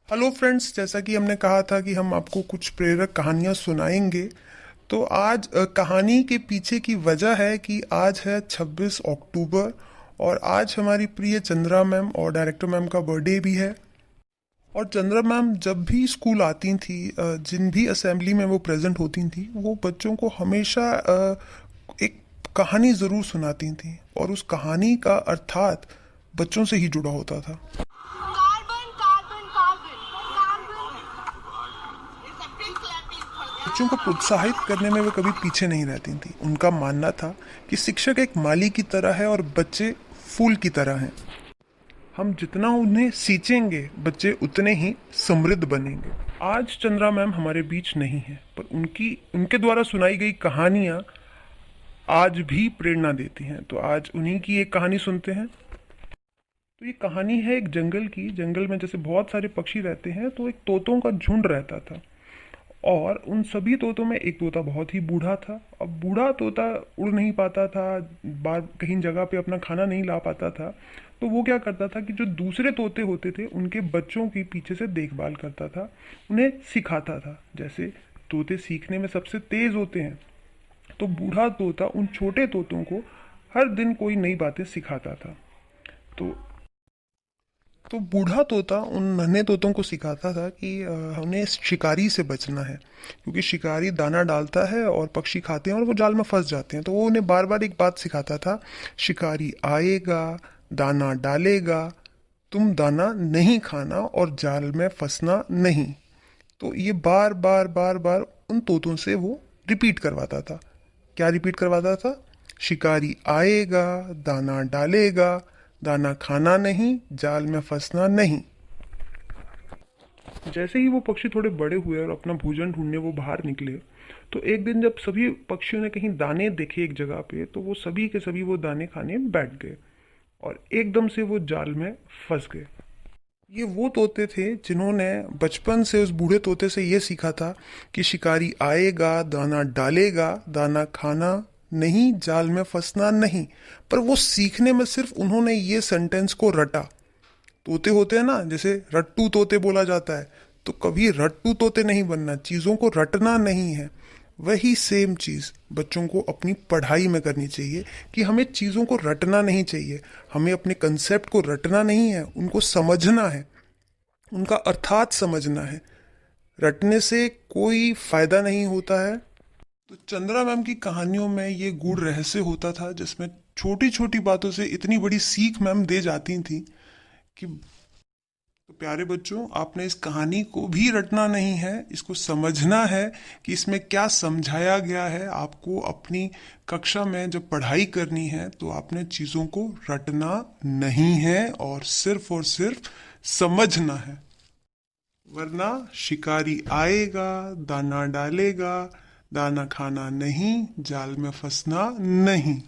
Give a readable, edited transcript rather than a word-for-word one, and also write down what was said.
Hello friends, जैसा कि हमने कहा था कि हम आपको कुछ प्रेरक कहानियां सुनाएंगे। तो आज कहानी के पीछे की वजह है कि आज है 26 अक्टूबर और आज हमारी प्रिय चंद्रा मैम और डायरेक्टर मैम का बर्थडे भी है। और चंद्रा मैम जब भी स्कूल आती थी, जिन भी असेंबली में वो प्रेजेंट होती थी, वो बच्चों को हमेशा एक कहानी ज़रूर सुनाती थी और उस कहानी का अर्थात बच्चों से ही जुड़ा होता था। कार्बन कार्बन कार्बन बच्चों को प्रोत्साहित करने में वे कभी पीछे नहीं रहती थी। उनका मानना था कि शिक्षक एक माली की तरह है और बच्चे फूल की तरह हैं। हम जितना उन्हें सींचेंगे बच्चे उतने ही समृद्ध बनेंगे। आज चंद्रा मैम हमारे बीच नहीं है, पर उनके द्वारा सुनाई गई कहानियां आज भी प्रेरणा देती हैं। तो आज उन्हीं की एक कहानी सुनते हैं। तो ये कहानी है एक जंगल की। जंगल में जैसे बहुत सारे पक्षी रहते हैं, तो एक तोतों का झुंड रहता था और उन सभी तोतों में एक तोता बहुत ही बूढ़ा था। अब बूढ़ा तोता उड़ नहीं पाता था, बार कहीं जगह पे अपना खाना नहीं ला पाता था। तो वो क्या करता था कि जो दूसरे तोते होते थे उनके बच्चों की पीछे से देखभाल करता था, उन्हें सिखाता था। जैसे तोते सीखने में सबसे तेज होते हैं, तो बूढ़ा तोता उन छोटे तोतों को हर दिन कोई नई बातें सिखाता था। तो तो बूढ़ा तोता उन नन्हे तोतों को सिखाता था कि उन्हें शिकारी से बचना है, क्योंकि शिकारी दाना डालता है और पक्षी खाते हैं और वो जाल में फंस जाते हैं। तो वो उन्हें बार बार एक बात सिखाता था, शिकारी आएगा, दाना डालेगा, तुम दाना नहीं खाना और जाल में फंसना नहीं। तो ये बार बार बार बार उन तोतों से वो रिपीट करवाता था। क्या रिपीट करवाता था? शिकारी आएगा, दाना डालेगा, दाना खाना नहीं, जाल में फंसना नहीं। जैसे ही वो पक्षी थोड़े बड़े हुए और अपना भोजन ढूंढने वो बाहर निकले, तो एक दिन जब सभी पक्षियों ने कहीं दाने देखे एक जगह पे, तो वो सभी के सभी वो दाने खाने बैठ गए और एकदम से वो जाल में फंस गए। ये वो तोते थे जिन्होंने बचपन से उस बूढ़े तोते से ये सीखा था कि शिकारी आएगा, दाना डालेगा, दाना खाना नहीं, जाल में फंसना नहीं। पर वो सीखने में सिर्फ उन्होंने ये सेंटेंस को रटा। तोते होते हैं ना, जैसे रट्टू तोते बोला जाता है, तो कभी रट्टू तोते नहीं बनना, चीज़ों को रटना नहीं है। वही सेम चीज़ बच्चों को अपनी पढ़ाई में करनी चाहिए कि हमें चीज़ों को रटना नहीं चाहिए, हमें अपने कंसेप्ट को रटना नहीं है, उनको समझना है, उनका अर्थात समझना है। रटने से कोई फायदा नहीं होता है। तो चंद्रा मैम की कहानियों में ये गूढ़ रहस्य होता था, जिसमें छोटी छोटी बातों से इतनी बड़ी सीख मैम दे जाती थी कि तो प्यारे बच्चों, आपने इस कहानी को भी रटना नहीं है, इसको समझना है कि इसमें क्या समझाया गया है। आपको अपनी कक्षा में जब पढ़ाई करनी है तो आपने चीज़ों को रटना नहीं है और सिर्फ समझना है। वरना शिकारी आएगा, दाना डालेगा, दाना खाना नहीं, जाल में फंसना नहीं।